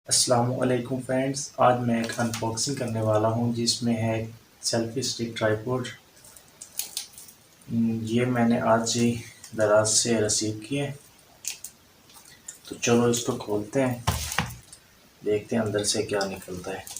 अस्सलाम वालेकुम फ्रेंड्स, आज मैं एक अनबॉक्सिंग करने वाला हूं जिसमें है सेल्फी स्टिक ट्राइपॉड। ये मैंने आज ही दराज से रिसीव किए। तो चलो इसको खोलते हैं, देखते हैं अंदर से क्या निकलता है।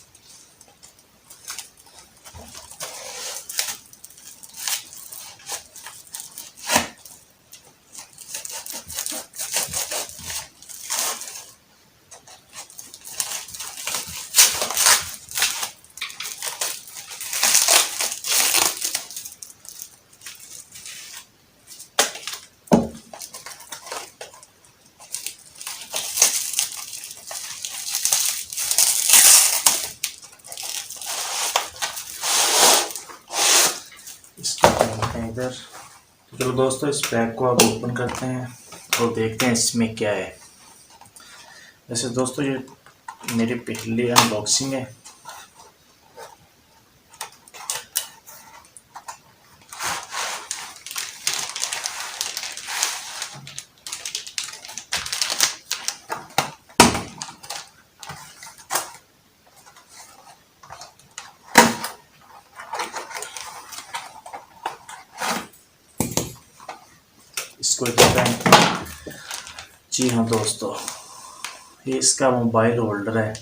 इसको खोलते हैं इधर। तो चलो दोस्तों, इस बैग को अब ओपन करते हैं और देखते हैं इसमें क्या है। वैसे दोस्तों, ये मेरी पहली अनबॉक्सिंग है। इसको देखते हैं। जी हाँ दोस्तों, ये इसका मोबाइल होल्डर है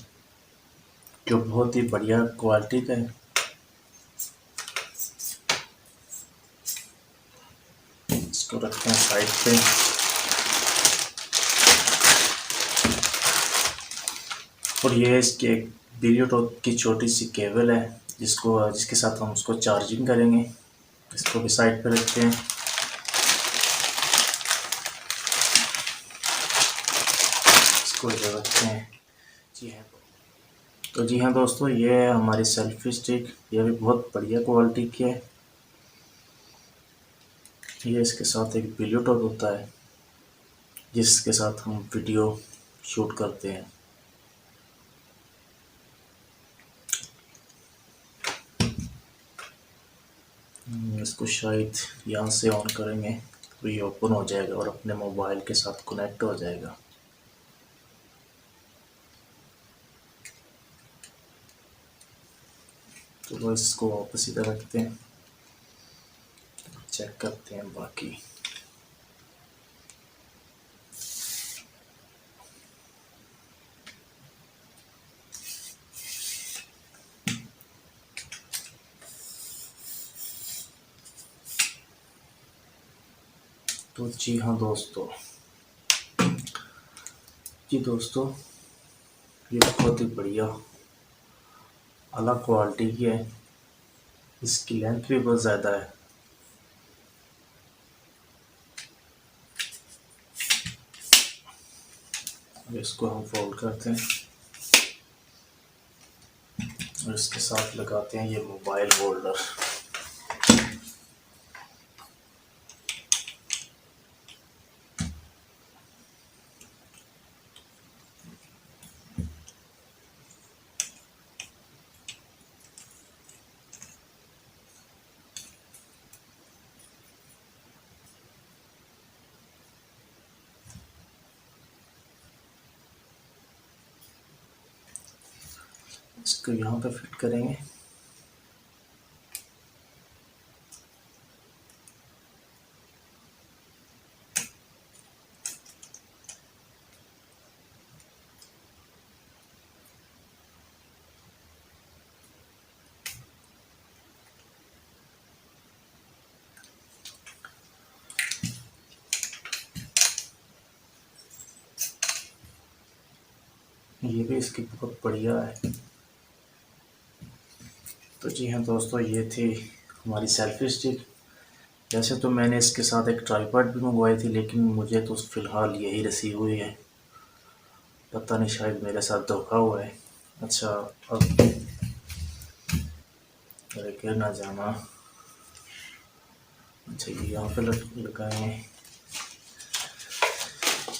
जो बहुत ही बढ़िया क्वालिटी का है। इसको रखते हैं साइड पे। और ये इसके एक ब्लूटूथ की छोटी सी केबल है जिसके साथ हम उसको चार्जिंग करेंगे। इसको भी साइड पे रखते हैं। इसको इधर रखते हैं। जी हाँ, तो जी हाँ दोस्तों, ये है हमारी सेल्फी स्टिक। ये भी बहुत बढ़िया क्वालिटी की है। ये इसके साथ एक ब्लूटूथ होता है जिसके साथ हम वीडियो शूट करते हैं। इसको शायद यहाँ से ऑन करेंगे तो ये ओपन हो जाएगा और अपने मोबाइल के साथ कनेक्ट हो जाएगा। तो इसको वापस इधर रखते हैं, चेक करते हैं बाकी। तो जी हाँ दोस्तों, ये बहुत ही बढ़िया अलग क्वालिटी की है। इसकी लेंथ भी बहुत ज़्यादा है। अब इसको हम फोल्ड करते हैं और इसके साथ लगाते हैं ये मोबाइल होल्डर। इसको यहाँ पे फिट करेंगे। ये भी इसकी बहुत बढ़िया है। तो जी हाँ दोस्तों, ये थी हमारी सेल्फी स्टिक। वैसे तो मैंने इसके साथ एक ट्राइपॉड भी मंगवाई थी, लेकिन मुझे तो फ़िलहाल यही रिसीव हुई है। पता नहीं, शायद मेरे साथ धोखा हुआ है। अच्छा, अब गिर ना जाना। अच्छा, ये यहाँ पे लगाए।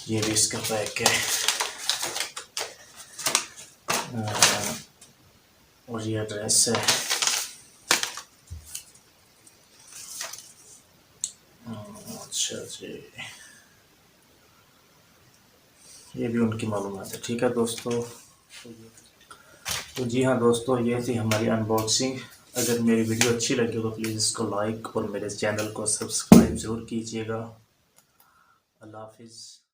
ये भी इसका पैक है। और ये एड्रेस है। अच्छा जी, ये भी उनकी मालूमात है। ठीक है दोस्तों। तो जी हाँ दोस्तों, ये थी हमारी अनबॉक्सिंग। अगर मेरी वीडियो अच्छी लगी हो तो प्लीज़ इसको लाइक और मेरे चैनल को सब्सक्राइब ज़रूर कीजिएगा। अल्लाह हाफिज़।